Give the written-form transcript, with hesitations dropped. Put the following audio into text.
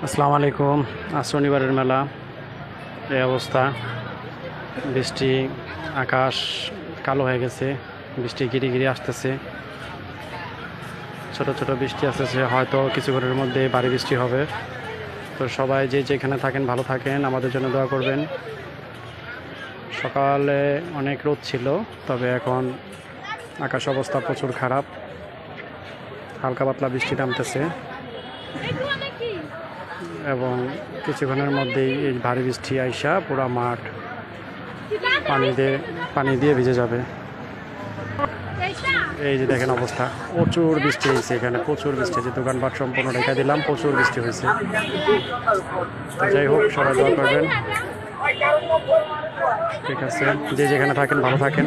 আসসালামু আলাইকুম। আজ শনিবারের মেলা, এই অবস্থা। বৃষ্টি, আকাশ কালো হয়ে গেছে, বৃষ্টি গিরি গিরি আসতেছে, ছোট ছোট বৃষ্টি আসতেছে, হয়তো কিছুক্ষণের মধ্যে ভারী বৃষ্টি হবে। তো সবাই যে যেখানে থাকেন ভালো থাকেন, আমাদের জন্য দোয়া করবেন। সকালে অনেক রোদ ছিল, তবে এখন আকাশ অবস্থা প্রচুর খারাপ, হালকা পাতলা বৃষ্টি নামতেছে এবং কিছুক্ষণের মধ্যেই এই ভারী বৃষ্টি আইসা পুরা মাঠ পানি দিয়ে ভিজে যাবে। এই যে দেখেন অবস্থা, প্রচুর বৃষ্টি হয়েছে, এখানে প্রচুর বৃষ্টি হয়েছে, দোকানপাট সম্পূর্ণ রেখে দিলাম, প্রচুর বৃষ্টি হয়েছে। তো যাই হোক, সবাই দোয়া করবেন। ঠিক আছে, যে যেখানে থাকেন ভালো থাকেন।